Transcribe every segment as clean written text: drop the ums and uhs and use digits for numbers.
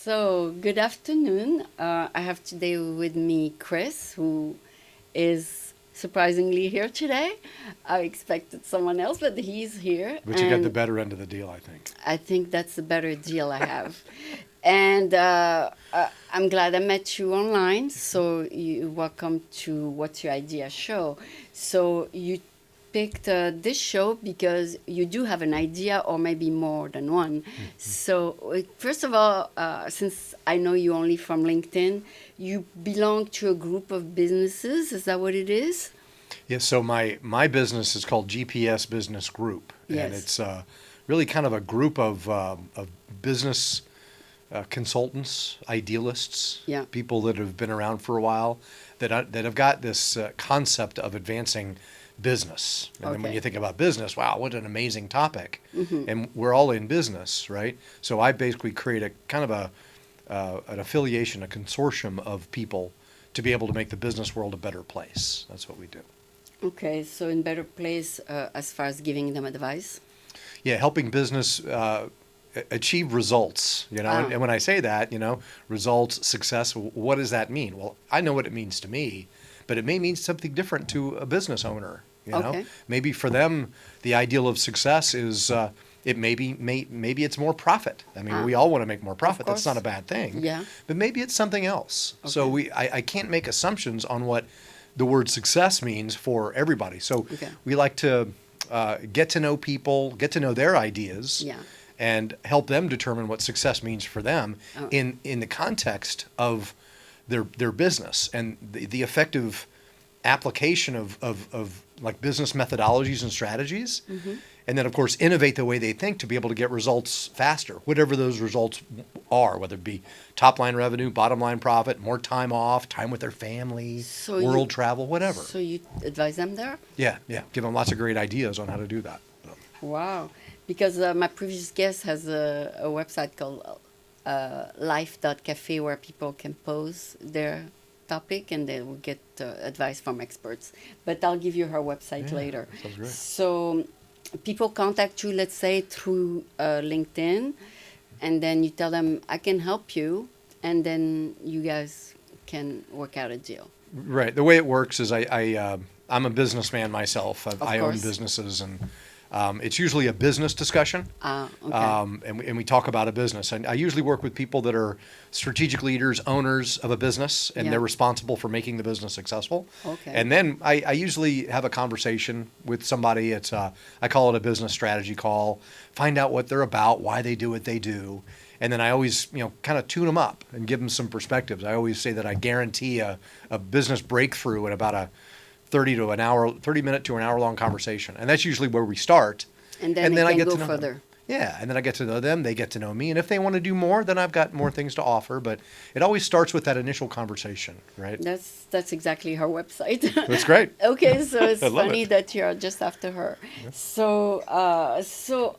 So, good afternoon. I have today with me Chris, who is surprisingly here today. I expected someone else, but he's here. But you got the better end of the deal, I think. I think that's the better deal I have. And I'm glad I met you online. So, you welcome to What's Your Idea show. So, you picked this show because you do have an idea, or maybe more than one. So, first of all, since I know you only from LinkedIn, you belong to a group of businesses. Is that what it is? Yes, so my business is called GPS Business Group, and Yes. it's really kind of a group of business consultants, idealists, Yeah. people that have been around for a while that have got this concept of advancing business. And then when Okay. you think about business, wow, what an amazing topic! And we're all in business, right? So I basically create a kind of an affiliation, a consortium of people to be able to make the business world a better place. That's what we do. Okay. So, in better place as far as giving them advice. Yeah, helping business achieve results, Ah. and when I say that, results, success, what does that mean? Well, I know what it means to me, but it may mean something different to a business owner. Okay. Maybe for them, the ideal of success is maybe it's more profit. I mean, Ah. we all want to make more profit. That's course. not a bad thing. Yeah. But maybe it's something else. So Okay. I can't make assumptions on what the word success means for everybody. So Okay. we like to get to know people, get to know their ideas, Yeah. and help them determine what success means for them Oh. in the context of their business and the effective application of like business methodologies and strategies. And then, of course, innovate the way they think to be able to get results faster, whatever those results are, whether it be top line revenue, bottom line profit, more time off, time with their family, So world you, travel, whatever. so you advise them there? Yeah, yeah. Give them lots of great ideas on how to do that. Wow. Because my previous guest has a website called life.cafe where people can pose their topic and they will get advice from experts. But I'll give you her website Yeah, later. sounds great. So people contact you, let's say, through LinkedIn, and then you tell them, I can help you, and then you guys can work out a deal. Right. The way it works is I'm a businessman myself. I own course. businesses, and it's usually a business discussion. Okay. And we talk about a business. And I usually work with people that are strategic leaders, owners of a business, and Yeah. they're responsible for making the business successful. Okay. And then I usually have a conversation with somebody. I call it a business strategy call. Find out what they're about, why they do what they do. And then I always, kind of tune them up and give them some perspectives. I always say that I guarantee a business breakthrough in about a 30 minute to an hour long conversation. And that's usually where we start. And then they I can get go to know them. further. Yeah, and then I get to know them, they get to know me, and if they want to do more, then I've got more things to offer, but it always starts with that initial conversation, right? That's exactly her website. That's great. Okay, so it's I love funny it. that you're just after her. So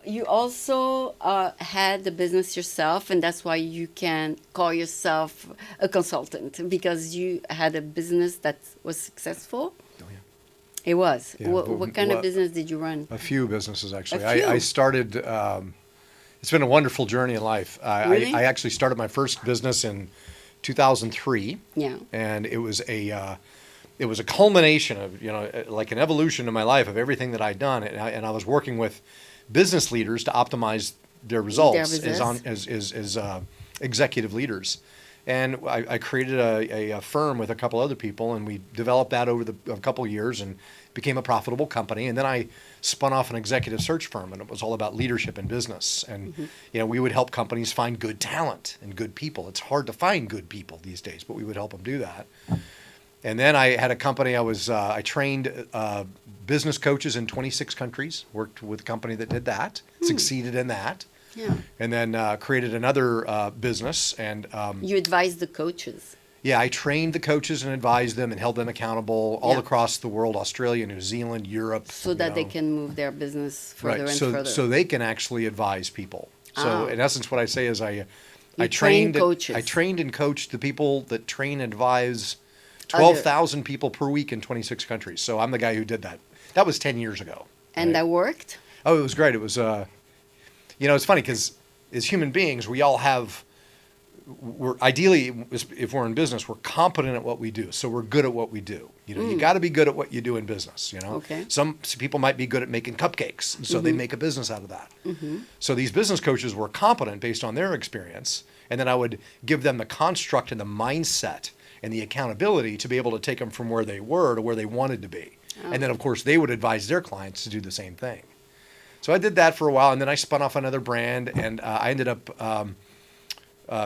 you also had the business yourself, and that's why you can call yourself a consultant because you had a business that was successful. Oh, yeah. It was. Yeah, What kind of business did you run? A few businesses, actually. A few? I started, it's been a wonderful journey in life. Really? I actually started my first business in 2003, Yeah. and it was a culmination of, like an evolution in my life of everything that I'd done, and I was working with business leaders to optimize their results business. as executive leaders. And I created a firm with a couple other people, and we developed that over a couple of years and became a profitable company. And then I spun off an executive search firm, and it was all about leadership in business. And we would help companies find good talent and good people. It's hard to find good people these days, but we would help them do that. And then I had a company. I trained business coaches in 26 countries. Worked with a company that did that, succeeded in that. Yeah. And then created another business. And You advise the coaches. yeah, I trained the coaches and advised them and held them accountable all Yeah. across the world, Australia, New Zealand, Europe. So that they can move their business further right. and So, further. so they can actually advise people. So Ah. in essence, what I say is You I train trained coaches. I trained and coached the people that train and advise 12,000 people per week in 26 countries. So I'm the guy who did that. That was 10 years ago. And right? that worked? Oh, it was great. It was, it's funny because as human beings, we all have we're ideally, if we're in business, we're competent at what we do. So we're good at what we do. You got to be good at what you do in business. Okay. Some people might be good at making cupcakes, and so they make a business out of that. So these business coaches were competent based on their experience, and then I would give them the construct and the mindset and the accountability to be able to take them from where they were to where they wanted to be. And then, of course, they would advise their clients to do the same thing. So I did that for a while, and then I spun off another brand, and I ended up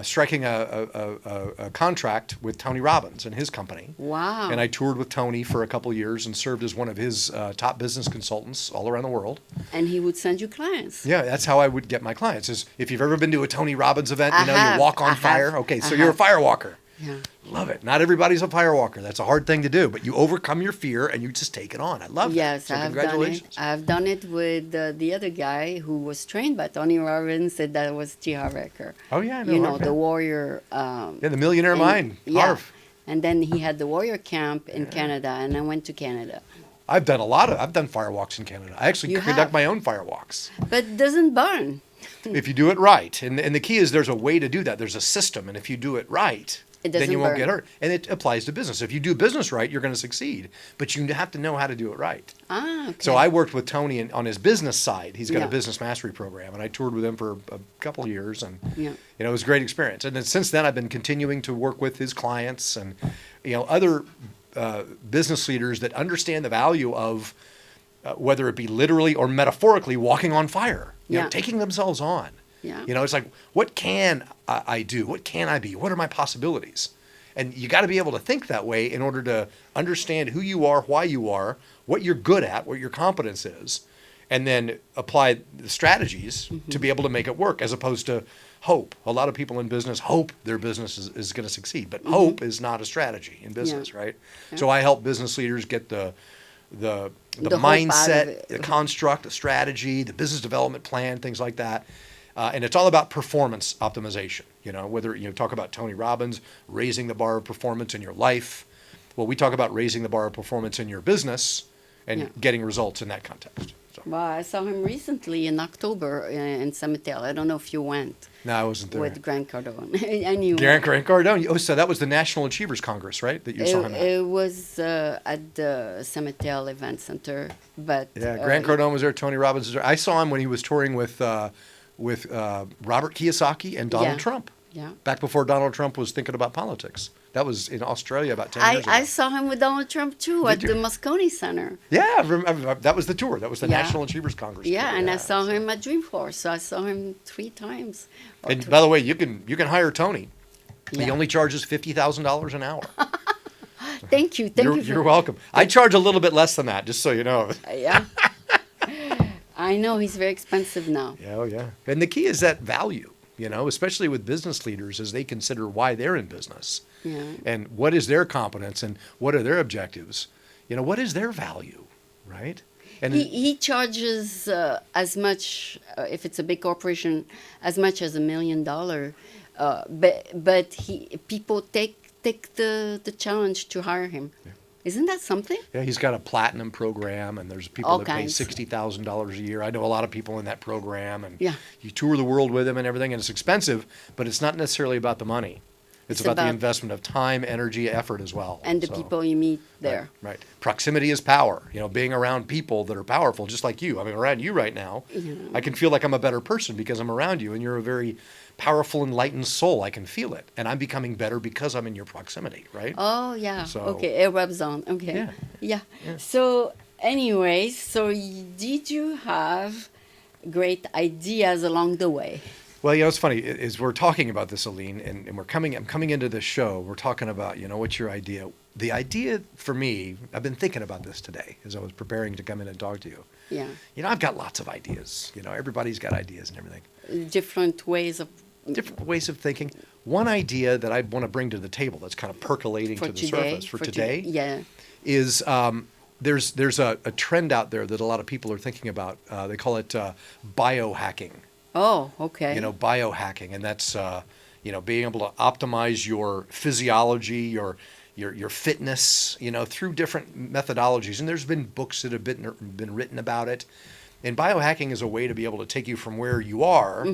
striking a contract with Tony Robbins and his company. Wow. And I toured with Tony for a couple of years and served as one of his top business consultants all around the world. And he would send you clients. Yeah, that's how I would get my clients. Is if you've ever been to a Tony Robbins event, I you have. walk on I fire. have. Okay, so I you're a have. fire walker. Yeah. Love it. Not everybody's a fire walker. That's a hard thing to do, but you overcome your fear and you just take it on. I love Yes, that. So I have congratulations. done it. I've done it with the other guy who was trained by Tony Robbins, and that was T. Harv Eker. Oh yeah, I know. You know, Harv, yeah. the warrior. Yeah, the Millionaire and- Mind. Yeah. Harv. And then he had the warrior camp in Canada, and I went to Canada. I've done firewalks in Canada. I actually You conduct have? my own firewalks. But it doesn't burn. If you do it right. And the key is there's a way to do that. There's a system. And if you do it right, It then doesn't you won't burn. get hurt. And it applies to business. If you do business right, you're going to succeed. But you have to know how to do it right. Ah, okay. So I worked with Tony on his business side. He's got Yeah. a business mastery program. And I toured with him for a couple of years. And Yeah. it was a great experience. And then since then, I've been continuing to work with his clients and other business leaders that understand the value of whether it be literally or metaphorically walking on fire, Yeah. taking themselves on. Yeah. It's like, what can I do? What can I be? What are my possibilities? And you got to be able to think that way in order to understand who you are, why you are, what you're good at, what your competence is, and then apply the strategies to be able to make it work, as opposed to hope. A lot of people in business hope their business is going to succeed, but hope is not a strategy in business, right? Yeah. So I help business leaders get the The hope out of mindset, it. the construct, the strategy, the business development plan, things like that. And it's all about performance optimization. Whether you talk about Tony Robbins, raising the bar of performance in your life. Well, we talk about raising the bar of performance in your business and Yeah. getting results in that context. So, Well, I saw him recently in October in Cemetery. I don't know if you went no, I wasn't there. with Grant Cardone. And you Grant Cardone. Oh, so that was the National Achievers Congress, right? That you saw him at. It was at the Cemetery Event Center, but Yeah, Grant Cardone was there. Tony Robbins was there. I saw him when he was touring with Robert Kiyosaki and Donald Yeah. Trump. Yeah, Back before Donald Trump was thinking about politics. That was in Australia about 10 years ago. I saw him with Donald Trump too at you? the Moscone Center. Yeah, that was the tour. That was the Yeah. National Achievers Congress. Yeah, tour. and I saw him at Dreamforce. So I saw him 3 times. or And two- by the way, you can hire Tony. He Yeah. only charges $50,000 an hour. Thank you, thank you. You're welcome. I charge a little bit less than that, just so you know. Yeah. I know he's very expensive now. Yeah, oh yeah. And the key is that value, especially with business leaders as they consider why they're in business. Yeah. And what is their competence and what are their objectives? What is their value, right? And He charges as much, if it's a big corporation, as much as $1 million. But people take the challenge to hire him. Yeah. Isn't that something? yeah, he's got a platinum program, and there's people All that pay kinds. $60,000 a year. I know a lot of people in that program, and Yeah. you tour the world with him and everything, and it's expensive, but it's not necessarily about the money. It's about the about- investment of time, energy, effort as well. And the So, people you meet there. Right. Proximity is power. Being around people that are powerful, just like you. I mean, around you right now, I can feel like I'm a better person because I'm around you, and you're a very powerful, enlightened soul. I can feel it, and I'm becoming better because I'm in your proximity, right? Oh, yeah. So- Okay, it rubs on. Okay. Yeah. Yeah. Yeah. So, anyways, did you have great ideas along the way? Well, it's funny is we're talking about this, Aline, and I'm coming into this show. We're talking about, what's your idea? The idea for me, I've been thinking about this today as I was preparing to come in and talk to you. Yeah. I've got lots of ideas. Everybody's got ideas and everything. Different ways of Different ways of thinking. One idea that I want to bring to the table that's kind of percolating for to the today. surface for today Yeah. is there's a trend out there that a lot of people are thinking about. They call it biohacking. Oh, okay. Biohacking, and that's being able to optimize your physiology, your fitness, through different methodologies. And there's been books that have been written about it. And biohacking is a way to be able to take you from where you are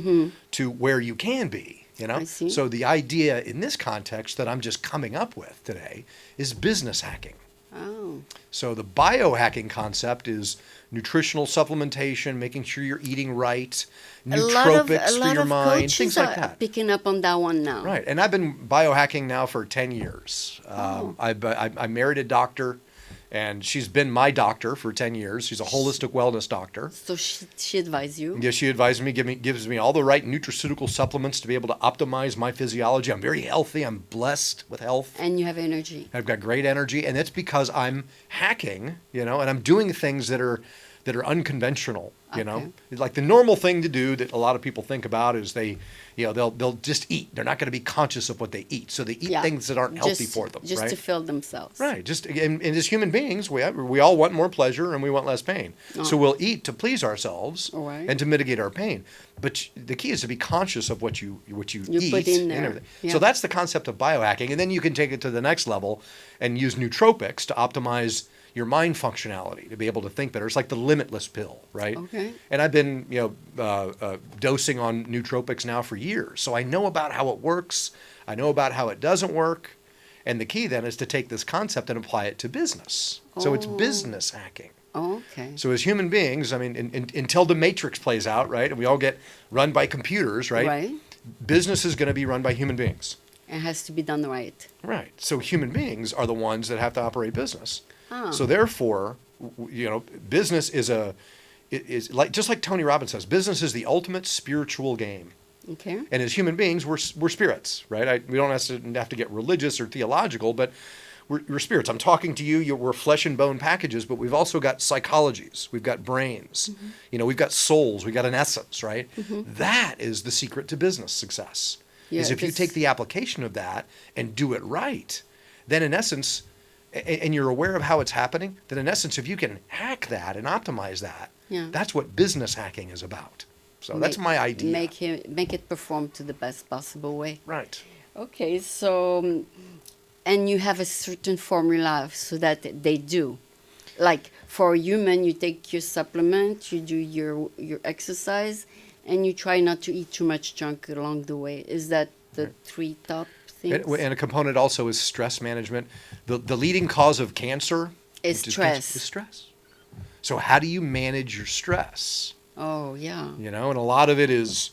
to where you can be. You know? I see. So the idea in this context that I'm just coming up with today is business hacking. Oh. So the biohacking concept is nutritional supplementation, making sure you're eating right, nootropics for your mind, things like that. Picking up on that one now. Right. And I've been biohacking now for 10 years. I married a doctor, and she's been my doctor for 10 years. She's a holistic wellness doctor. So she advised you? Yeah, she advised me, gives me all the right nutraceutical supplements to be able to optimize my physiology. I'm very healthy. I'm blessed with health. And you have energy. I've got great energy, and it's because I'm hacking, and I'm doing things that are unconventional, Okay. Like the normal thing to do that a lot of people think about is they'll just eat. They're not going to be conscious of what they eat. So they eat things that aren't healthy for them, just right? to fill themselves. Right. And as human beings, we all want more pleasure and we want less pain. So we'll eat to please ourselves and to mitigate our pain. But the key is to be conscious of what you eat put in there. and everything. Yeah. So that's the concept of biohacking. And then you can take it to the next level and use nootropics to optimize your mind functionality, to be able to think better. It's like the limitless pill, right? Okay. And I've been, dosing on nootropics now for years. So I know about how it works. I know about how it doesn't work. And the key then is to take this concept and apply it to business. So it's business hacking. Okay. So as human beings, I mean, until the matrix plays out, right, and we all get run by computers, right? Right. Business is going to be run by human beings. It has to be done right. Right. So human beings are the ones that have to operate business. Ah. So therefore, business is like, just like Tony Robbins says, business is the ultimate spiritual game. Okay. And as human beings, we're spirits, right? We don't have to get religious or theological, but we're spirits. I'm talking to you. We're flesh and bone packages, but we've also got psychologies. We've got brains. Mm-hmm. We've got souls. We've got an essence, right? Mm-hmm. That is the secret to business success. Yeah, is if you take the application of that and do it right, then in essence, and you're aware of how it's happening, then in essence, if you can hack that and optimize that, that's what business hacking is about. So that's my idea. Make it perform to the best possible way. Right. Okay, so, and you have a certain formula so that they do. Like for a human, you take your supplement, you do your exercise, and you try not to eat too much junk along the way. Is that the three top things? And a component also is stress management. The leading cause of cancer is stress. Is stress. So how do you manage your stress? Oh, yeah. And a lot of it is,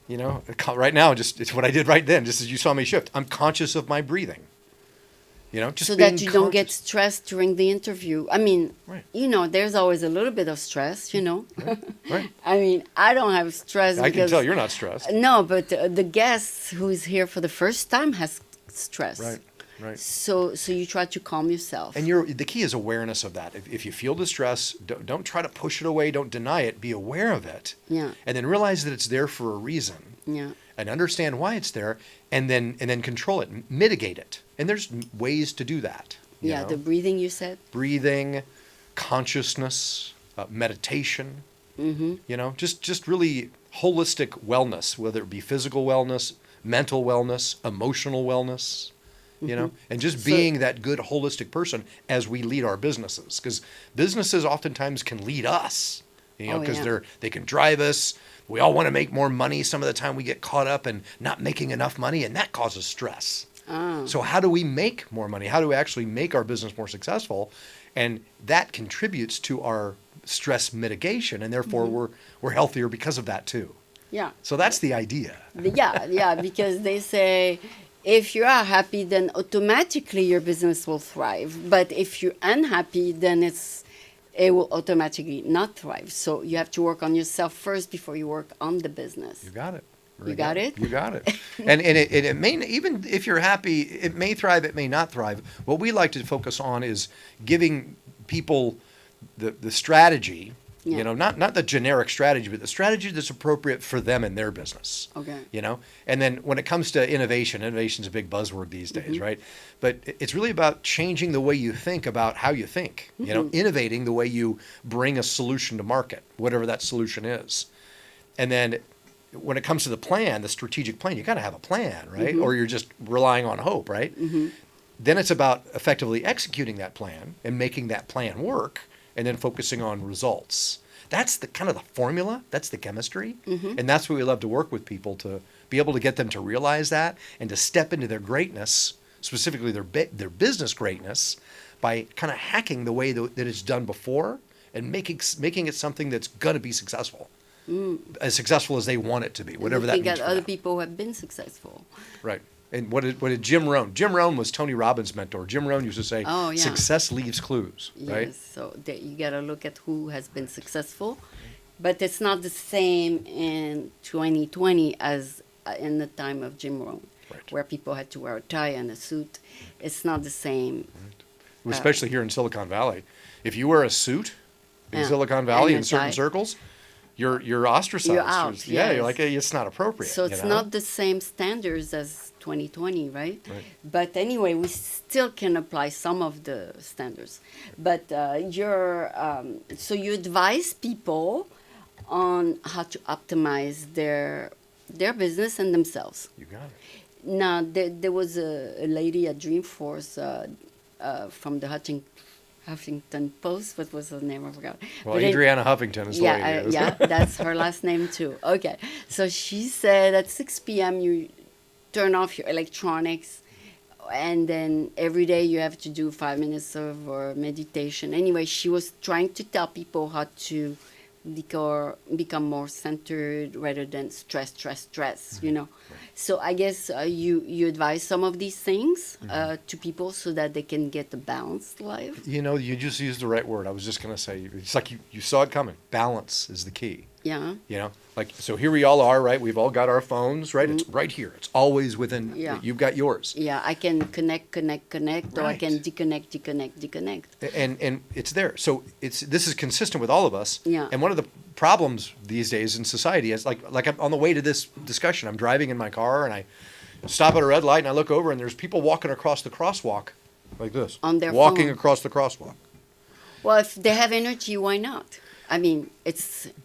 right now, it's what I did right then, just as you saw me shift. I'm conscious of my breathing. Just so being that you don't get conscious. stressed during the interview. I mean, Right. There's always a little bit of stress, Right. I mean, I don't have stress I can tell you're not stressed. No, but the guest who is here for the first time has stress. Right. So you try to calm yourself. And the key is awareness of that. If you feel distress, don't try to push it away. Don't deny it. Be aware of it. Yeah. And then realize that it's there for a reason. Yeah. And understand why it's there, and then control it, mitigate it. And there's ways to do that. you Yeah, know? the breathing you said. Breathing, consciousness, meditation. Mm-hmm. Just really holistic wellness, whether it be physical wellness, mental wellness, emotional wellness. And just being that good holistic person as we lead our businesses, because businesses oftentimes can lead us, because they can drive us. We all want to make more money. Some of the time we get caught up in not making enough money, and that causes stress. Oh. So how do we make more money? How do we actually make our business more successful? And that contributes to our stress mitigation, and therefore we're healthier because of that too. Yeah. So that's the idea. Yeah, because they say if you are happy, then automatically your business will thrive. But if you're unhappy, then it will automatically not thrive. So you have to work on yourself first before you work on the business. You got it. You got it? You got it. And it may, even if you're happy, it may thrive, it may not thrive. What we like to focus on is giving people the strategy, not the generic strategy, but the strategy that's appropriate for them and their business. Okay. And then when it comes to innovation's a big buzzword these days, right? But it's really about changing the way you think about how you think, innovating the way you bring a solution to market, whatever that solution is. And then when it comes to the plan, the strategic plan, you got to have a plan, right? Or you're just relying on hope, right? Then it's about effectively executing that plan and making that plan work, and then focusing on results. That's the kind of the formula. That's the chemistry, and that's what we love to work with people to be able to get them to realize that and to step into their greatness, specifically their business greatness, by kind of hacking the way that it's done before and making it something that's going to be successful, as successful as they want it to be, whatever that means. They got other people who have been successful. Right. And what did Jim Rohn? Jim Rohn was Tony Robbins' mentor. Jim Rohn used to say, success leaves clues, right? Yes, so you got to look at who has been successful. But it's not the same in 2020 as in the time of Jim Rohn, where people had to wear a tie and a suit. It's not the same. Right. Especially here in Silicon Valley. If you wear a suit in Silicon Valley in certain circles, you're ostracized. You're out. You're like, hey, it's not appropriate. So it's not the same standards as 2020, right? But anyway, we still can apply some of the standards. But so you advise people on how to optimize their business and themselves. You got it. Now, there was a lady at Dreamforce from the Huffington Post. What was her name? I forgot. Well, but Adriana Huffington is the lady. Yeah, that's her last name too. Okay. So she said at 6 p.m. you turn off your electronics, and then every day you have to do 5 minutes of meditation. Anyway, she was trying to tell people how to become more centered rather than stress, you know. So I guess you advise some of these things to people so that they can get a balanced life. You know, you just used the right word. I was just going to say, it's like you saw it coming. Balance is the key. Yeah. You know, like, so here we all are, right? We've all got our phones, right? It's right here. It's always within, you've got yours. Yeah, I can connect, or I can deconnect. And it's there. So this is consistent with all of us. Yeah. And one of the problems these days in society is like I'm on the way to this discussion, I'm driving in my car and I stop at a red light and I look over and there's people walking across the crosswalk like this. On their walking phone. Across the crosswalk. Well, if they have energy, why not? I mean,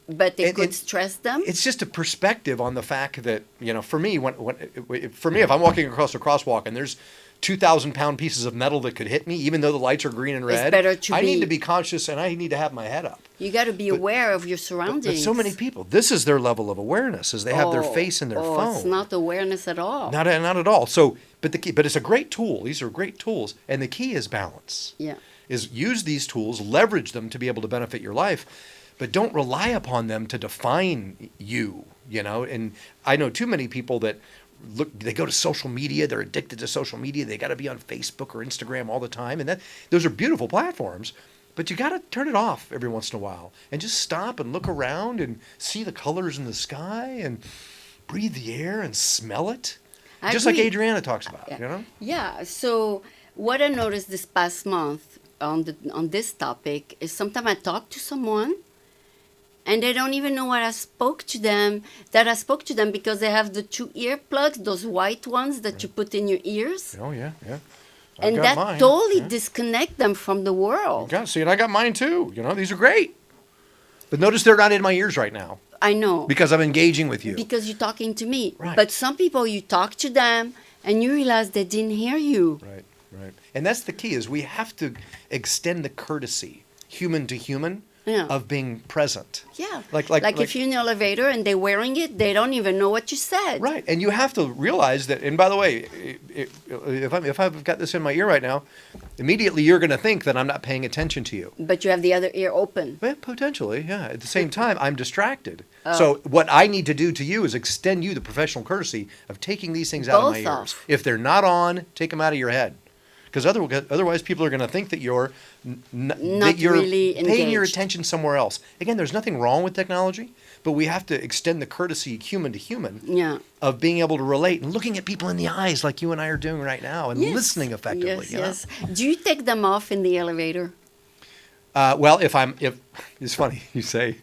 but it could stress them. It's just a perspective on the fact that, you know, for me, if I'm walking across a crosswalk and there's 2,000-pound pieces of metal that could hit me, even though the lights are green and red, I need to be conscious and I need to have my head up. You got to be aware of your surroundings. But so many people, this is their level of awareness, is they have their face in their phone. It's not awareness at all. Not at all. So, but it's a great tool. These are great tools, and the key is balance. Yeah. Is use these tools, leverage them to be able to benefit your life, but don't rely upon them to define you, you know. And I know too many people that they go to social media, they're addicted to social media, they got to be on Facebook or Instagram all the time, and those are beautiful platforms, but you got to turn it off every once in a while and just stop and look around and see the colors in the sky and breathe the air and smell it. Just like Adriana talks about, you know? Yeah, so what I noticed this past month on this topic is sometimes I talk to someone and they don't even know I spoke to them because they have the 2 earplugs, those white ones that you put in your ears. Oh, yeah. And that totally disconnect them from the world. See, and I got mine too. You know, these are great. But notice they're not in my ears right now. I know. Because I'm engaging with you. Because you're talking to me. Right. But some people, you talk to them and you realize they didn't hear you. Right. And that's the key, is we have to extend the courtesy, human to human, of being present. Yeah. Like if you're in an elevator and they're wearing it, they don't even know what you said. Right. And you have to realize that, and by the way, if I've got this in my ear right now, immediately you're going to think that I'm not paying attention to you. But you have the other ear open. Well, potentially, yeah. At the same time, I'm distracted. So what I need to do to you is extend you the professional courtesy of taking these things out of my ears. If they're not on, take them out of your head. Because otherwise people are going to think that you're really paying engaged. your attention somewhere else. Again, there's nothing wrong with technology, but we have to extend the courtesy human to human of being able to relate and looking at people in the eyes like you and I are doing right now and listening effectively. Yes. Do you take them off in the elevator? Well, if it's funny you say,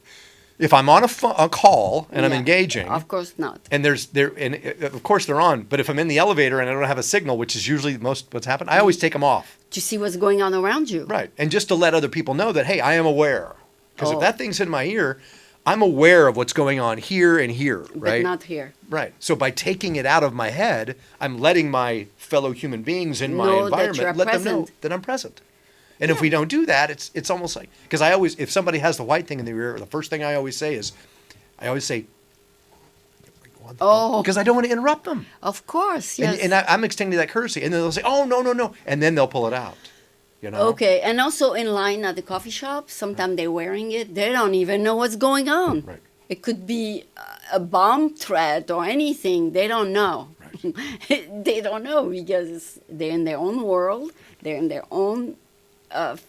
if I'm on a call and I'm engaging, of course not. And of course they're on. But if I'm in the elevator and I don't have a signal, which is usually what's happened, I always take them off. To see what's going on around you. Right, and just to let other people know that, hey, I am aware. Because if that thing's in my ear, I'm aware of what's going on here and here, right? But not here. Right. So by taking it out of my head, I'm letting my fellow human beings in my environment let them know that I'm present. And if we don't do that, it's almost like, because if somebody has the white thing in their ear, the first thing I always say, Oh. Because I don't want to interrupt them. Of course, yes. And I'm extending that courtesy. And then they'll say, oh, no, no, no. And then they'll pull it out. You know? Okay, and also in line at the coffee shop, sometimes they're wearing it. They don't even know what's going on. Right. It could be a bomb threat or anything. They don't know. Right. They don't know because they're in their own world. They're in their own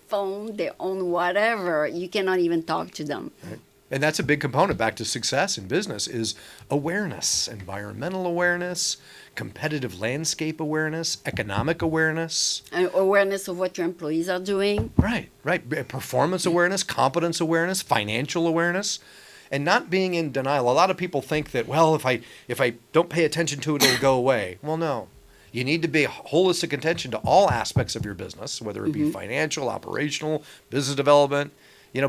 phone, their own whatever. You cannot even talk to them. Right. And that's a big component back to success in business is awareness, environmental awareness, competitive landscape awareness, economic awareness. And awareness of what your employees are doing. Right, right. Performance awareness, competence awareness, financial awareness, and not being in denial. A lot of people think that, well, if I don't pay attention to it, it'll go away. Well, no. You need to pay holistic attention to all aspects of your business, whether it be financial, operational, business development,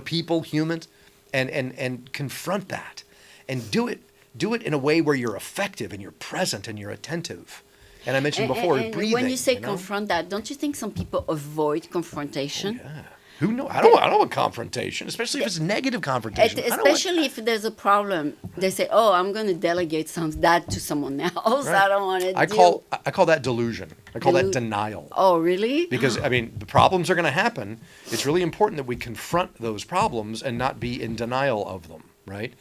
people, humans, and confront that and do it in a way where you're effective and you're present and you're attentive. And I mentioned before, and breathing. when you say confront that, don't you think some people avoid confrontation? Oh, yeah. Who knows? I don't want confrontation, especially if it's negative confrontation. Especially if there's a problem. They say, oh, I'm going to delegate that to someone else. Right. I don't want to I call that delusion. I call that denial. Oh, really? Because, the problems are going to happen. It's really important that we confront those problems and not be in denial of them, right?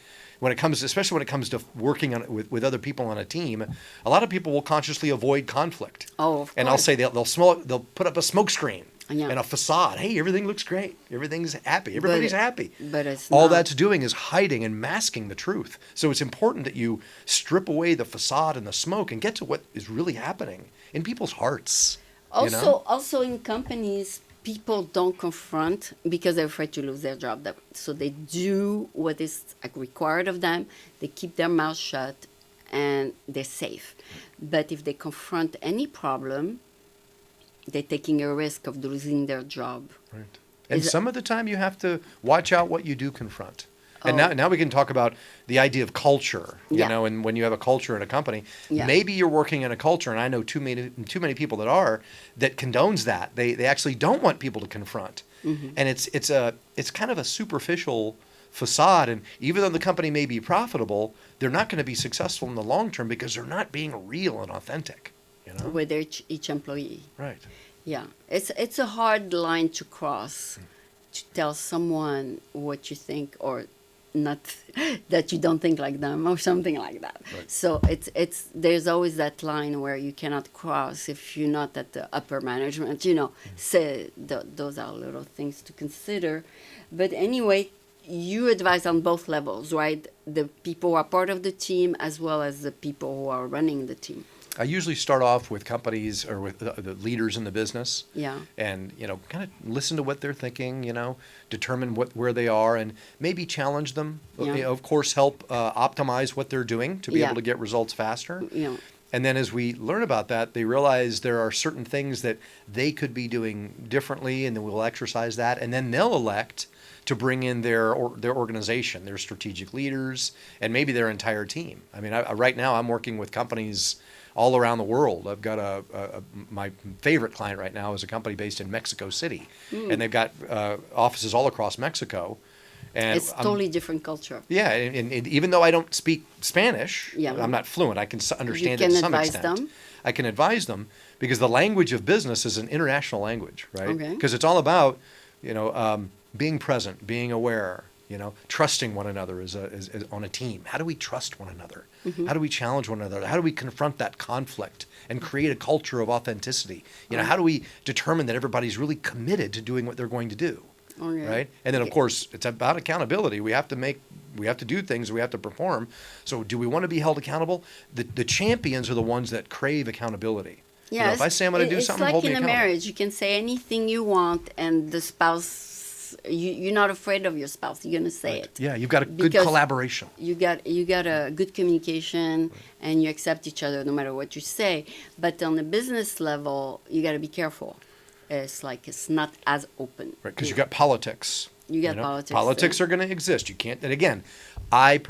Especially when it comes to working with other people on a team, a lot of people will consciously avoid conflict. Oh, of course. And I'll say they'll put up a smoke screen. Yeah. And a facade. Hey, everything looks great. Everything's happy. Everybody's happy. But it's all not. That's doing is hiding and masking the truth. So it's important that you strip away the facade and the smoke and get to what is really happening in people's hearts. Also in companies, people don't confront because they're afraid to lose their job. So they do what is required of them. They keep their mouth shut and they're safe. But if they confront any problem, they're taking a risk of losing their job. Right. And some of the time you have to watch out what you do confront. And now we can talk about the idea of culture, and when you have a culture in a company, maybe you're working in a culture, and I know too many people that condones that. They actually don't want people to confront. Mm-hmm. And it's kind of a superficial facade, and even though the company may be profitable, they're not going to be successful in the long term because they're not being real and authentic. With each employee. Right. Yeah. It's a hard line to cross to tell someone what you think or not that you don't think like them or something like that. Right. So there's always that line where you cannot cross if you're not at the upper management, say those are little things to consider. But anyway, you advise on both levels, right? The people who are part of the team as well as the people who are running the team. I usually start off with companies or with the leaders in the business. Yeah. And, kind of listen to what they're thinking, determine where they are and maybe challenge them. Yeah. Of course, help optimize what they're doing to be able to get results faster. Yeah. And then as we learn about that, they realize there are certain things that they could be doing differently, and then we'll exercise that. And then they'll elect to bring in their organization, their strategic leaders, and maybe their entire team. Right now I'm working with companies all around the world. I've got my favorite client right now is a company based in Mexico City, and they've got offices all across Mexico. And it's totally different culture. Yeah, and even though I don't speak Spanish, I'm not fluent. I can understand it to some extent. I can advise them because the language of business is an international language, right? Because it's all about, being present, being aware, trusting one another as on a team. How do we trust one another? Mm-hmm. How do we challenge one another? How do we confront that conflict and create a culture of authenticity? How do we determine that everybody's really committed to doing what they're going to do? Right? And then, of course, it's about accountability. We have to do things. We have to perform. So do we want to be held accountable? The champions are the ones that crave accountability. Yeah, if I say I'm going to do something, hold me accountable. It's like in a marriage. You can say anything you want, and the spouse, you're not afraid of your spouse. You're going to say it. Yeah, you've got a good collaboration. You got a good communication, and you accept each other no matter what you say. But on the business level, you got to be careful. It's not as open. Right, because you got politics. You got politics. Politics are going to exist. You can't. And again, I'm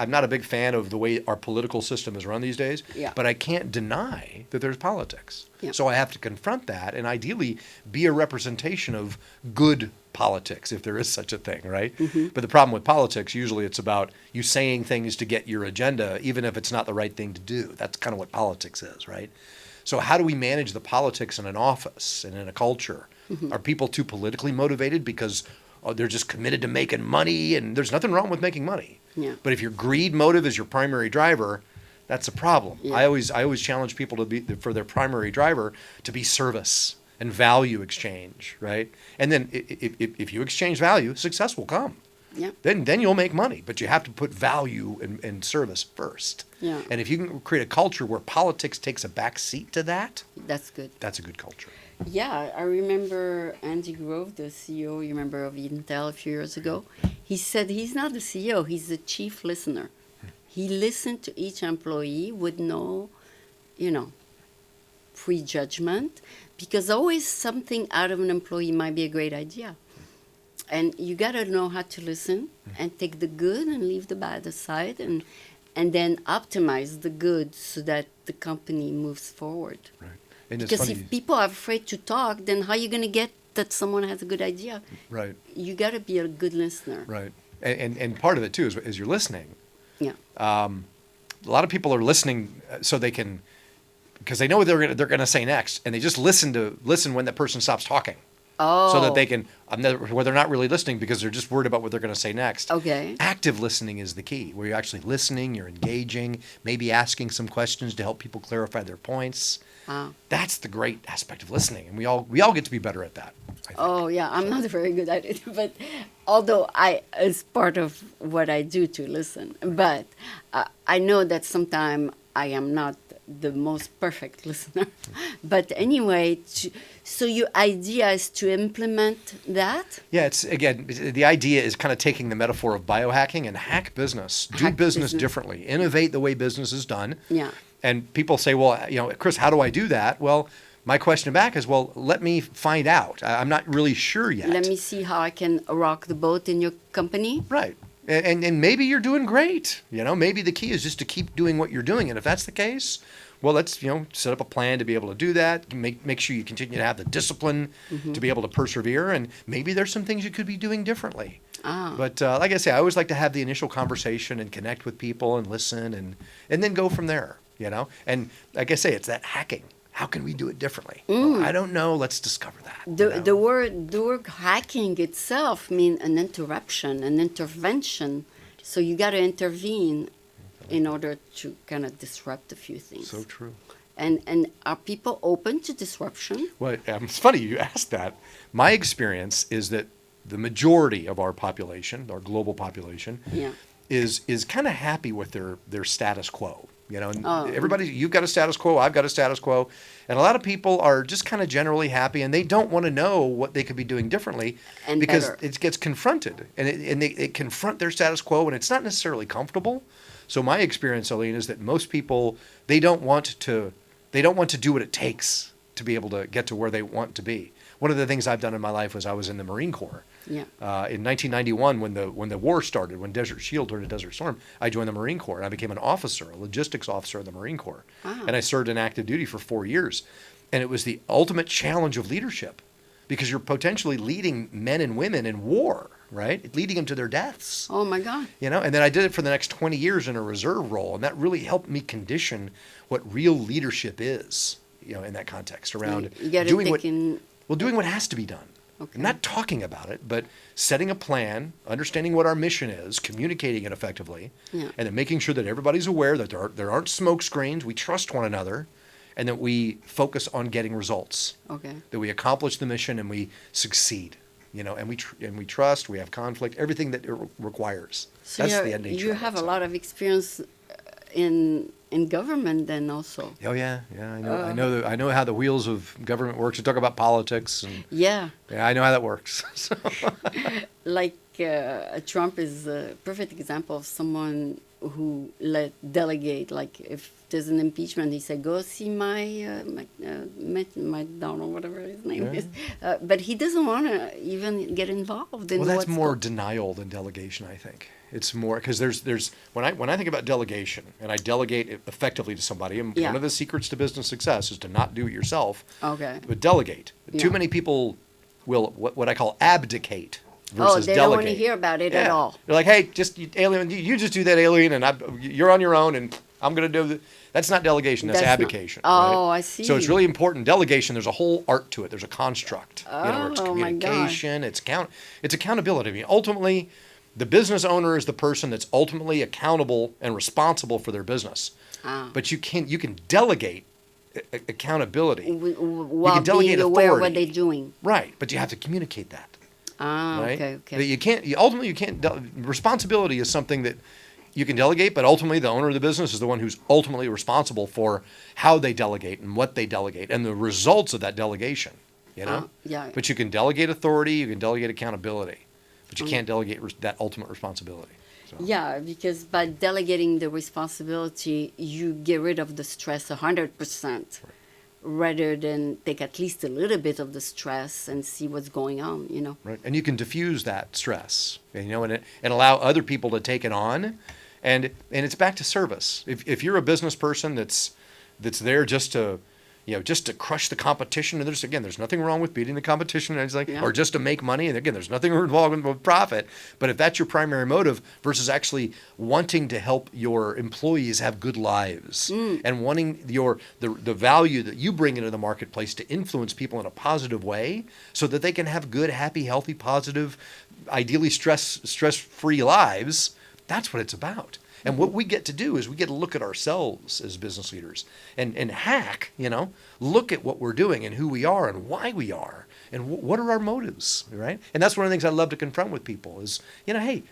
not a big fan of the way our political system is run these days. Yeah. But I can't deny that there's politics. Yeah. So I have to confront that and ideally be a representation of good politics, if there is such a thing, right? But the problem with politics, usually it's about you saying things to get your agenda, even if it's not the right thing to do. That's kind of what politics is, right? So how do we manage the politics in an office and in a culture? Are people too politically motivated because they're just committed to making money? And there's nothing wrong with making money. Yeah. But if your greed motive is your primary driver, that's a problem. Yeah. I always challenge people to be, for their primary driver, to be service and value exchange, right? And then if you exchange value, success will come. Yeah. Then you'll make money, but you have to put value and service first. Yeah. And if you can create a culture where politics takes a back seat to that, That's good. that's a good culture. Yeah, I remember Andy Grove, the CEO, you remember, of Intel a few years ago. He said he's not the CEO, he's the chief listener. He listened to each employee with no, prejudgment, because always something out of an employee might be a great idea. And you got to know how to listen and take the good and leave the bad aside, and then optimize the good so that the company moves forward. Right. And it's Because funny. if people are afraid to talk, then how are you going to get that someone has a good idea? Right. You got to be a good listener. Right. And part of it too is you're listening. Yeah. A lot of people are listening so they can, because they know what they're gonna say next, and they just listen when that person stops talking, Oh. so that they can, where they're not really listening because they're just worried about what they're gonna say next. Okay. Active listening is the key, where you're actually listening, you're engaging, maybe asking some questions to help people clarify their points. Ah. That's the great aspect of listening, and we all get to be better at that, I think. Oh, yeah. I'm not very good at it, but although it's part of what I do to listen. But I know that sometimes I am not the most perfect listener. But anyway, so your idea is to implement that? Yeah, it's again, the idea is kind of taking the metaphor of biohacking and hack business, do Hack business business. differently, innovate the way business is done. Yeah. And people say, well, Chris, how do I do that? Well, my question back is, well, let me find out. I'm not really sure yet. Let me see how I can rock the boat in your company. Right. And maybe you're doing great. Maybe the key is just to keep doing what you're doing. And if that's the case, well, let's, set up a plan to be able to do that. Make sure you continue to have the discipline to be able to persevere. And maybe there's some things you could be doing differently. Ah. But like I say, I always like to have the initial conversation and connect with people and listen and then go from there, And like I say, it's that hacking. How can we do it differently? Well, I don't know. Let's discover that. The word hacking itself means an interruption, an intervention. So you got to intervene in order to kind of disrupt a few things. So true. And are people open to disruption? Well, it's funny you asked that. My experience is that the majority of our population, our global population, Yeah. is kind of happy with their status quo. And Oh. everybody, you've got a status quo, I've got a status quo, and a lot of people are just kind of generally happy, and they don't want to know what they could be doing differently And because better. it gets confronted, and they confront their status quo, and it's not necessarily comfortable. So my experience, Aline, is that most people they don't want to do what it takes to be able to get to where they want to be. One of the things I've done in my life was I was in the Marine Corps. Yeah. In 1991, when the war started, when Desert Shield turned to Desert Storm, I joined the Marine Corps, and I became an officer, a logistics officer in the Marine Corps. Ah. And I served in active duty for 4 years. And it was the ultimate challenge of leadership because you're potentially leading men and women in war, right? Leading them to their deaths. Oh, my God. And then I did it for the next 20 years in a reserve role, and that really helped me condition what real leadership is, in that context around You got to doing take in... doing what has to be done. Okay. Not talking about it, but setting a plan, understanding what our mission is, communicating it effectively, Yeah. and then making sure that everybody's aware that there aren't smoke screens, we trust one another, and that we focus on getting results, Okay. that we accomplish the mission and we succeed, and we trust, we have conflict, everything that it requires. So That's the end nature. you of have it. a lot of experience in government then also. Oh yeah, I know how the wheels of government works. You talk about politics, and Yeah. I know how that works. So. Like Trump is a perfect example of someone who let delegate. Like if there's an impeachment, he said, "Go see my Donald, whatever his name Yeah. is." But he doesn't want to even get involved in. Well, that's what's more go- denial than delegation, I think. It's more because there's when I think about delegation and I delegate it effectively to somebody, and Yeah. one of the secrets to business success is to not do it yourself, Okay. but delegate. Too Yeah. many people will what I call abdicate Oh, versus they don't delegate. want to hear about it at all. They're like, hey, alien, you just do that, alien, and you're on your own, and I'm going to do the. That's not delegation. That's abdication. Oh, right? I see. So it's really important. Delegation. There's a whole art to it. There's a construct. It's Oh, my God. communication. It's accountability. I mean, ultimately, the business owner is the person that's ultimately accountable and responsible for their business. But you can delegate accountability. While being aware of what they're doing. Right, but you have to communicate that. Right? Okay. You can't. Ultimately, you can't. Responsibility is something that you can delegate, but ultimately, the owner of the business is the one who's ultimately responsible for how they delegate and what they delegate and the results of that delegation. Yeah. But you can delegate authority. You can delegate accountability, but you can't delegate that ultimate responsibility. So. Yeah, because by delegating the responsibility, you get rid of the stress 100%, rather than take at least a little bit of the stress and see what's going on, Right, and you can diffuse that stress, and allow other people to take it on, and it's back to service. If you're a business person that's there just to crush the competition, and there's nothing wrong with beating the competition, or just to make money, and again, there's nothing involved with profit. But if that's your primary motive versus actually wanting to help your employees have good lives and wanting the value that you bring into the marketplace to influence people in a positive way, so that they can have good, happy, healthy, positive, ideally stress-free lives, that's what it's about. And what we get to do is we get to look at ourselves as business leaders and look at what we're doing and who we are and why we are and what are our motives, right? And that's one of the things I love to confront with people is, hey,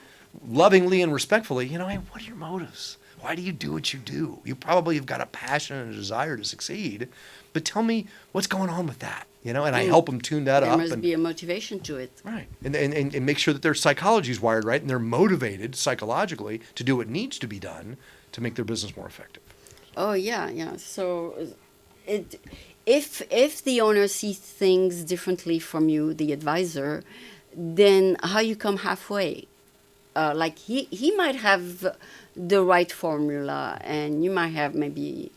lovingly and respectfully, hey, what are your motives? Why do you do what you do? You probably have got a passion and a desire to succeed, but tell me what's going on with that, and I help them tune that up. There must be a motivation to it. Right. And make sure that their psychology is wired right and they're motivated psychologically to do what needs to be done to make their business more effective. Oh, yeah. So if the owner sees things differently from you, the advisor, then how you come halfway? Like he might have the right formula and you might have maybe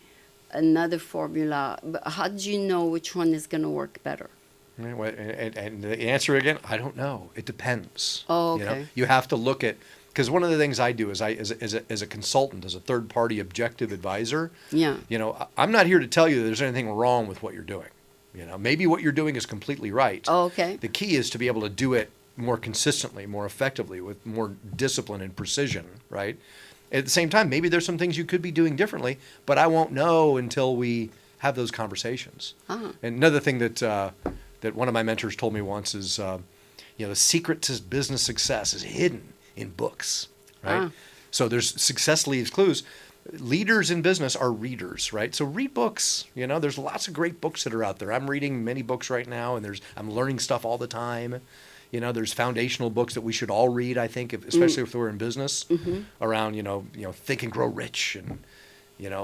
another formula, but how do you know which one is going to work better? And the answer again, I don't know. It depends. Oh, okay. You have to look at, because one of the things I do is as a consultant, as a third party objective advisor, I'm not here to tell you that there's anything wrong with what you're doing. Maybe what you're doing is completely right. Oh, okay. The key is to be able to do it more consistently, more effectively, with more discipline and precision, right? At the same time, maybe there's some things you could be doing differently, but I won't know until we have those conversations. And another thing that one of my mentors told me once is, the secret to business success is hidden in books, right? So there's success leaves clues. Leaders in business are readers, right? So read books. There's lots of great books that are out there. I'm reading many books right now, and I'm learning stuff all the time. There's foundational books that we should all read, I think, especially if we're in business, around, Think and Grow Rich and,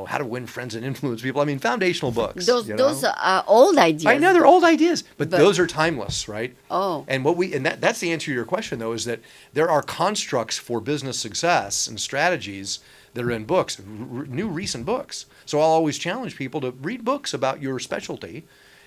How to Win Friends and Influence People. I mean, foundational books. Those are old ideas. I know they're old ideas, but those are timeless, right? Oh. And that's the answer to your question, though, is that there are constructs for business success and strategies that are in books, new recent books. So I'll always challenge people to read books about your specialty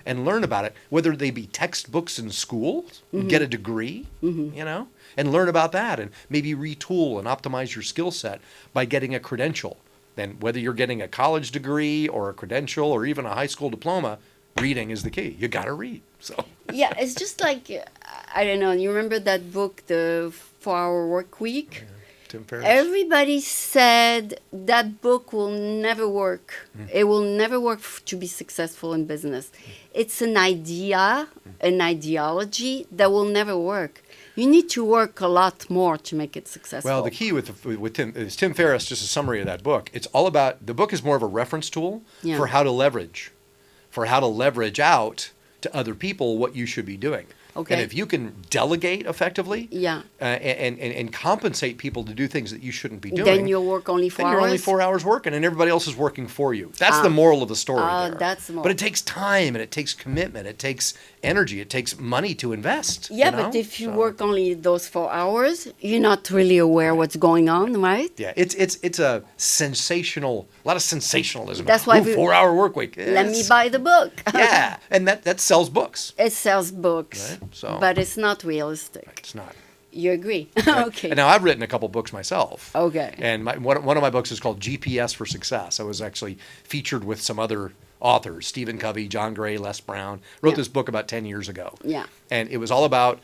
and learn about it, whether they be textbooks in school, get a degree, and learn about that and maybe retool and optimize your skill set by getting a credential. Then whether you're getting a college degree or a credential or even a high school diploma, reading is the key. You got to read. So yeah, it's just like, I don't know, you remember that book, The 4-Hour Work Week? Yeah. Tim Ferriss. Everybody said that book will never work. It will never work to be successful in business. It's an idea, an ideology that will never work. You need to work a lot more to make it successful. Well, the key with Tim Ferriss, just a summary of that book, it's all about, the book is more of a reference tool for how to leverage out to other people what you should be doing. Okay. And if you can delegate effectively, yeah, and compensate people to do things that you shouldn't be doing, then you'll work only 4 hours. Then you're only 4 hours working, and everybody else is working for you. That's the moral of the story. There. That's the moral. But it takes time, and it takes commitment, it takes energy, it takes money to invest. Yeah, but if you work only those 4 hours, you're not really aware what's going on, right? Yeah, it's a lot of sensationalism. That's why 4-hour work week. Let me buy the book. Yeah, and that sells books. It sells books. Right? So, But it's not realistic. it's not. You agree? Right? Okay. And now I've written a couple books myself. Okay. And one of my books is called GPS for Success. I was actually featured with some other authors, Stephen Covey, John Gray, Les Brown. Wrote Yeah. this book about 10 years ago. Yeah. And it was all about,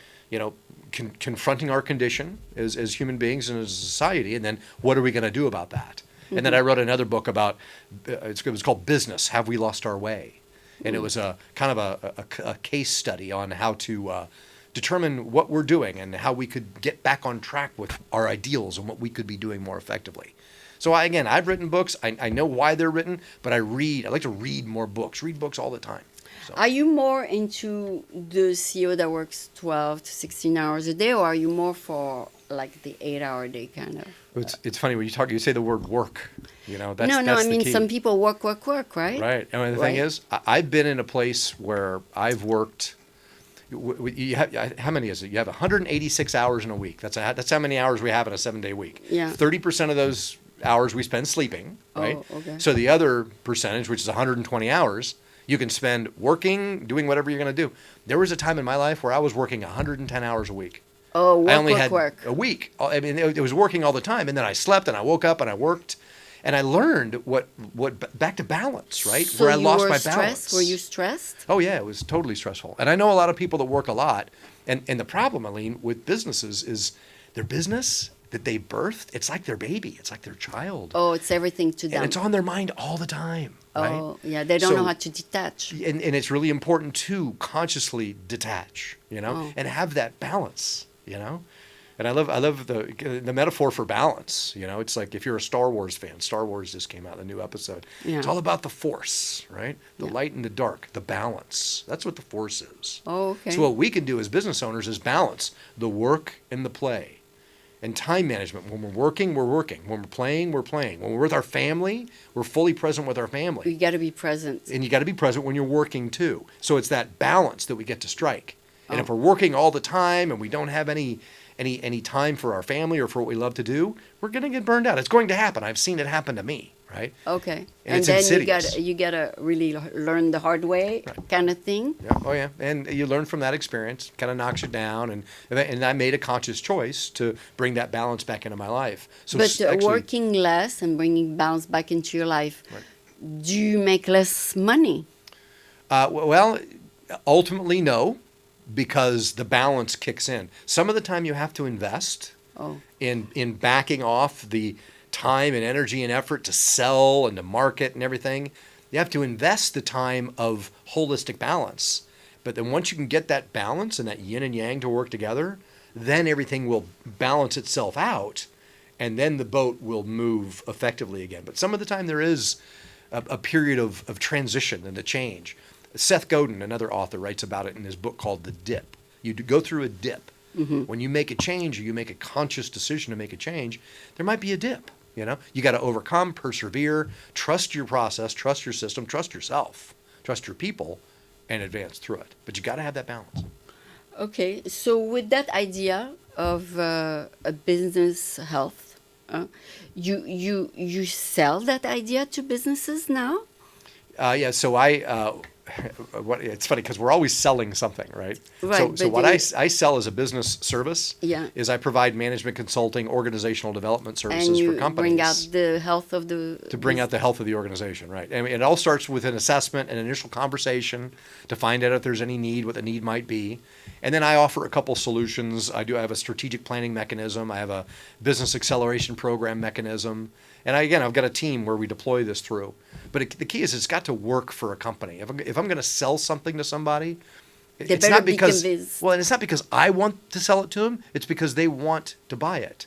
confronting our condition as human beings and as a society, and then what are we going to do about that? And then I wrote another book about, it was called Business, Have We Lost Our Way? And it was a kind of a case study on how to determine what we're doing and how we could get back on track with our ideals and what we could be doing more effectively. So I've written books. I know why they're written, but I like to read more books, read books all the time. So. Are you more into the CEO that works 12 to 16 hours a day, or are you more for like the 8-hour day kind of? It's funny when you say the word work, that's No, that's I the mean, key. some people work, right? Right. And the thing is, I've been in a place where I've worked. How many is it? You have 186 hours in a week. That's how many hours we have in a 7-day week. Yeah. 30% of those hours we spend sleeping, right? Oh, okay. So the other percentage, which is 120 hours, you can spend working, doing whatever you're going to do. There was a time in my life where I was working 110 hours a week. Oh, I only had work. a week. I mean, it was working all the time, and then I slept, and I woke up, and I worked, and I learned what back to balance, right? So where I lost my stressed? balance. Were you stressed? Oh yeah, it was totally stressful. And I know a lot of people that work a lot, and the problem, Aline, with businesses is their business that they birthed. It's like their baby. It's like their child. Oh, it's everything to them. And it's on their mind all the time. Right? Oh, yeah, they don't know how to detach. And it's really important to consciously detach, and have that balance, And I love the metaphor for balance. It's like if you're a Star Wars fan, Star Wars just came out, the new episode. Yeah. It's all about the force, right? The light and the dark, the balance. That's what the force is. Oh, okay. So what we can do as business owners is balance the work and the play. And time management. When we're working, we're working. When we're playing, we're playing. When we're with our family, we're fully present with our family. You got to be present. And you got to be present when you're working too. So it's that balance that we get to strike. And if we're working all the time and we don't have any time for our family or for what we love to do, we're going to get burned out. It's going to happen. I've seen it happen to me, right? Okay. And it's then in cities. you gotta really learn the hard way, kind of thing. Yeah. Oh yeah. And you learn from that experience. Kind of knocks you down. And I made a conscious choice to bring that balance back into my life. So But working less and bringing balance back into your life, do you make less money? Well, ultimately no, because the balance kicks in. Some of the time you have to invest in backing off the time and energy and effort to sell and to market and everything. You have to invest the time of holistic balance. But then once you can get that balance and that yin and yang to work together, then everything will balance itself out, and then the boat will move effectively again. But some of the time there is a period of transition and a change. Seth Godin, another author, writes about it in his book called The Dip. You go through a dip. Mm-hmm. When you make a change or you make a conscious decision to make a change, there might be a dip. You got to overcome, persevere, trust your process, trust your system, trust yourself, trust your people, and advance through it. But you got to have that balance. Okay, so with that idea of a business health, you sell that idea to businesses now? Yeah. So it's funny because we're always selling something, right? Right. So what I sell as a business service is I provide management consulting, organizational development services for companies. And you bring out the health of to bring out the health of the organization, right? And it all starts with an assessment, an initial conversation to find out if there's any need, what the need might be. And then I offer a couple solutions. I have a strategic planning mechanism. I have a business acceleration program mechanism. And I've got a team where we deploy this through. But the key is it's got to work for a company. If I'm going to sell something to somebody, it's not because it's not because I want to sell it to them. It's because they want to buy it.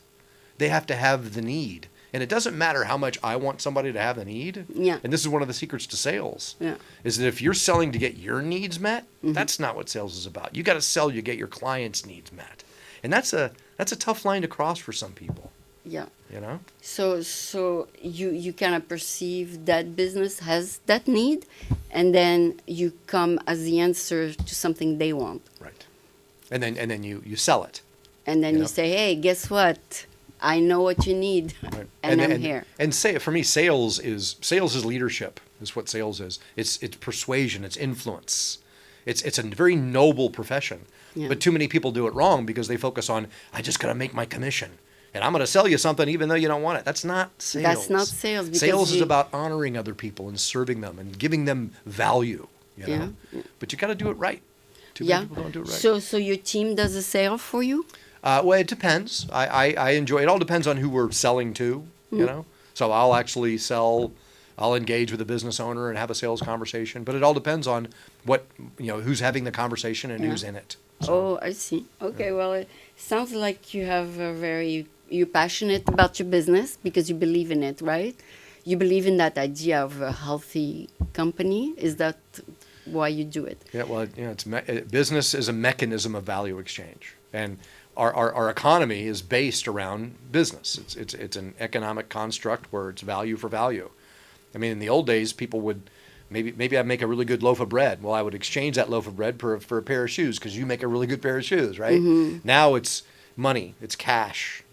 They have to have the need. And it doesn't matter how much I want somebody to have the need. Yeah. And this is one of the secrets to sales. Yeah. Is that if you're selling to get your needs met, that's not what sales is about. You got to sell to get your clients' needs met. And that's a tough line to cross for some people. Yeah. So you kind of perceive that business has that need, and then you come as the answer to something they want. Right. And then you sell it. And then you say, hey, guess what? I know what you need, right. and I'm here. And for me, sales is leadership. Is what sales is. It's persuasion. It's influence. It's a very noble profession. Yeah. But too many people do it wrong because they focus on, I just got to make my commission. And I'm going to sell you something even though you don't want it. That's not sales. That's not sales. Because Sales is about honoring other people and serving them and giving them value. You know? Yeah. But you got to do it right. Too many people don't do it right. So your team does a sale for you? Well, it depends. I enjoy it. All depends on who we're selling to, you know. So I'll actually I'll engage with a business owner and have a sales conversation. But it all depends on who's having the conversation and who's in it. So, oh, I see. Okay, well, it sounds like you're passionate about your business because you believe in it, right? You believe in that idea of a healthy company. Is that why you do it? Yeah, well, business is a mechanism of value exchange. And our economy is based around business. It's an economic construct where it's value for value. I mean, in the old days, people would maybe I'd make a really good loaf of bread. Well, I would exchange that loaf of bread for a pair of shoes because you make a really good pair of shoes, right? Mm-hmm. Now it's money, it's cash,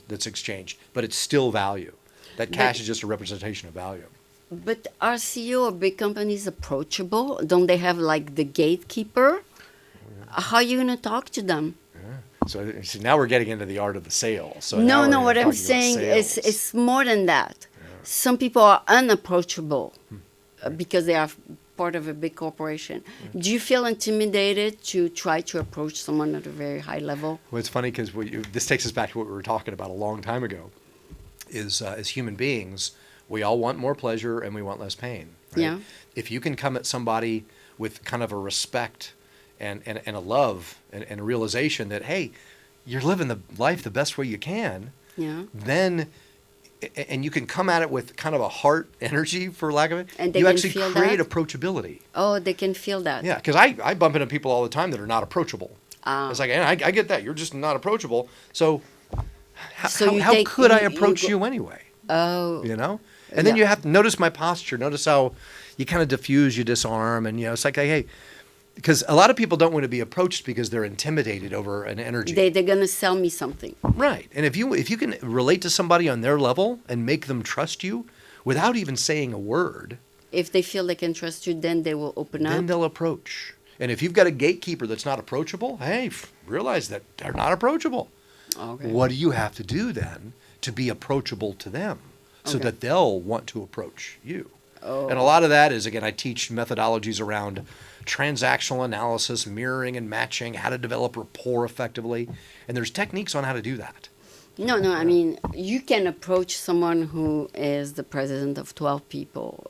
that's exchanged, but it's still value. That cash is just a representation of value. But are CEO of big companies approachable? Don't they have like the gatekeeper? How are you going to talk to them? So now we're getting into the art of the sale. So no, what I'm saying is it's more than that. Yeah. Some people are unapproachable because they are part of a big corporation. Do you feel intimidated to try to approach someone at a very high level? Well, it's funny because this takes us back to what we were talking about a long time ago, is as human beings, we all want more pleasure and we want less pain. Right? Yeah. If you can come at somebody with kind of a respect and a love and a realization that, hey, you're living the life the best way you can, then, and you can come at it with kind of a heart energy, for lack of it, and you actually create approachability. Oh, they can feel that. Yeah, because I bump into people all the time that are not approachable. It's like, and I get that. You're just not approachable. So how could I approach you anyway? Oh. And then you have to notice my posture. Notice how you kind of diffuse, you disarm, and it's like, hey, because a lot of people don't want to be approached because they're intimidated over an energy. They're going to sell me something. Right. And if you can relate to somebody on their level and make them trust you without even saying a word. If they feel they can trust you, then they will open up. Then they'll approach. And if you've got a gatekeeper that's not approachable, hey, realize that they're not approachable. Okay. What do you have to do then to be approachable to them so that they'll want to approach you? Oh. And a lot of that is, again, I teach methodologies around transactional analysis, mirroring and matching, how to develop rapport effectively. And there's techniques on how to do that. No, I mean, you can approach someone who is the president of 12 people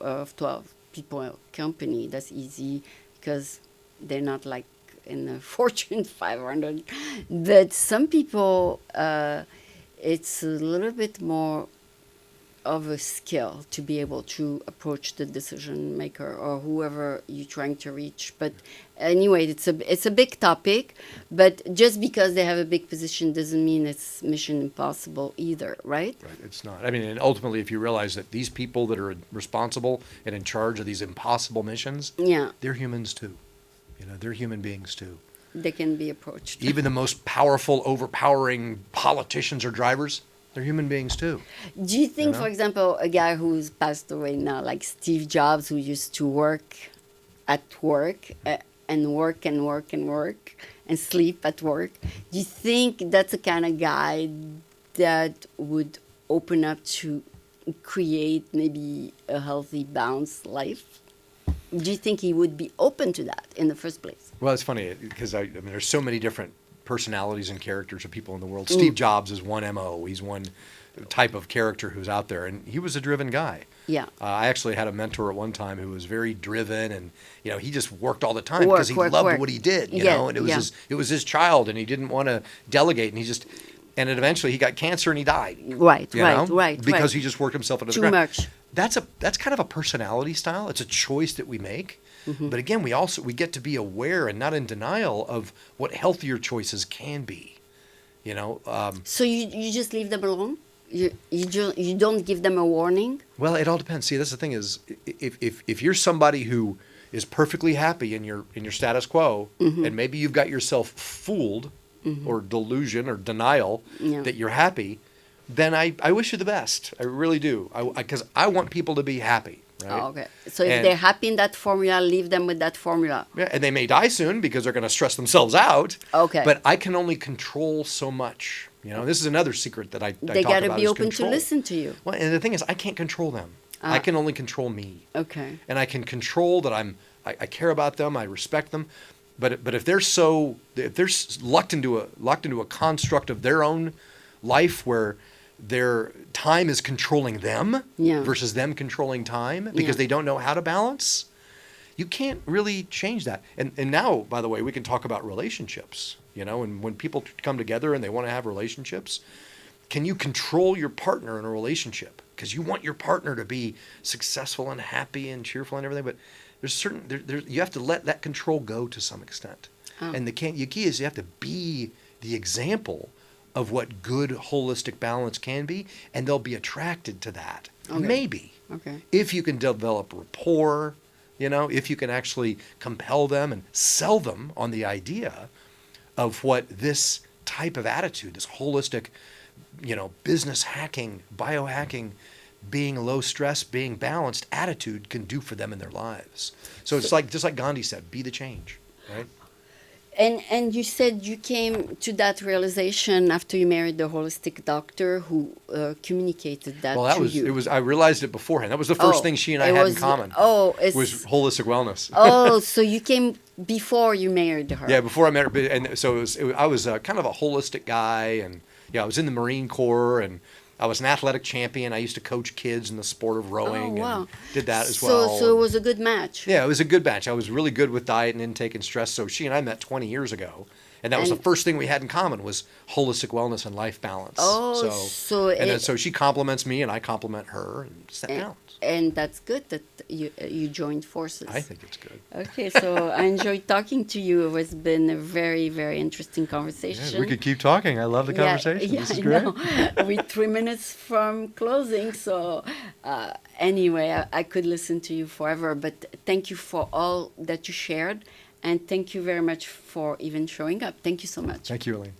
company. That's easy because they're not like in the Fortune 500. But some people, it's a little bit more of a skill to be able to approach the decision maker or whoever you're trying to reach. But anyway, it's a big topic, but just because they have a big position doesn't mean it's mission impossible either, right? Right, it's not. I mean, and ultimately, if you realize that these people that are responsible and in charge of these impossible missions, they're humans too. They're human beings too. They can be approached. Even the most powerful, overpowering politicians or drivers, they're human beings too. Do you think, for example, a guy who's passed away now, like Steve Jobs, who used to work at work and work and work and work and sleep at work, do you think that's the kind of guy that would open up to create maybe a healthy, balanced life? Do you think he would be open to that in the first place? Well, it's funny because I mean, there's so many different personalities and characters of people in the world. Steve Jobs is one MO. He's one type of character who's out there, and he was a driven guy. Yeah. I actually had a mentor at one time who was very driven, and he just worked all the time because he loved what he did. You know, and it was his child, and he didn't want to delegate, and then eventually he got cancer and he died. Right. Because he just worked himself into the ground. Too much. That's kind of a personality style. It's a choice that we make. Mm-hmm. But again, we get to be aware and not in denial of what healthier choices can be. So you just leave them alone? You don't give them a warning? Well, it all depends. See, that's the thing is, if you're somebody who is perfectly happy in your status quo, and maybe you've got yourself fooled, or delusion or denial that you're happy, then I wish you the best. I really do. Because I want people to be happy. right? Oh, okay. So if And- they're happy in that formula, leave them with that formula. Yeah, and they may die soon because they're going to stress themselves out. Okay. But I can only control so much. This is another secret that I They talk got to about be is open control. to listen to you. Well, and the thing is, I can't control them. I can only control me. Okay. And I can control that I care about them, I respect them. But if they're locked into a construct of their own life where their time is controlling them versus them controlling time because they don't know how to balance, you can't really change that. And now, by the way, we can talk about relationships, and when people come together and they want to have relationships, can you control your partner in a relationship? Because you want your partner to be successful and happy and cheerful and everything, but you have to let that control go to some extent. And the key is you have to be the example of what good holistic balance can be, and they'll be attracted to that. Okay. Maybe. Okay. If you can develop rapport, if you can actually compel them and sell them on the idea of what this type of attitude, this holistic, business hacking, biohacking, being low stress, being balanced attitude can do for them in their lives. So it's just like Gandhi said, be the change, right? And you said you came to that realization after you married the holistic doctor who communicated that to you. I realized it beforehand. That was the first thing she and I had in common. Was holistic wellness. So you came before you married her. Yeah, before I met her, and so I was kind of a holistic guy, and I was in the Marine Corps, and I was an athletic champion. I used to coach kids in the sport of rowing and did that as well. So it was a good match. Yeah, it was a good match. I was really good with diet and intake and stress. So she and I met 20 years ago. And that was the first thing we had in common was holistic wellness and life balance. So she compliments me and I compliment her, and it's that balance. And that's good that you joined forces. I think it's good. Okay, so I enjoyed talking to you. It's been a very, very interesting conversation. Yeah, we could keep talking. I love the conversation. Yeah, this is great. We're 3 minutes from closing, so anyway, I could listen to you forever. But thank you for all that you shared, and thank you very much for even showing up. Thank you so much. Thank you, Elaine.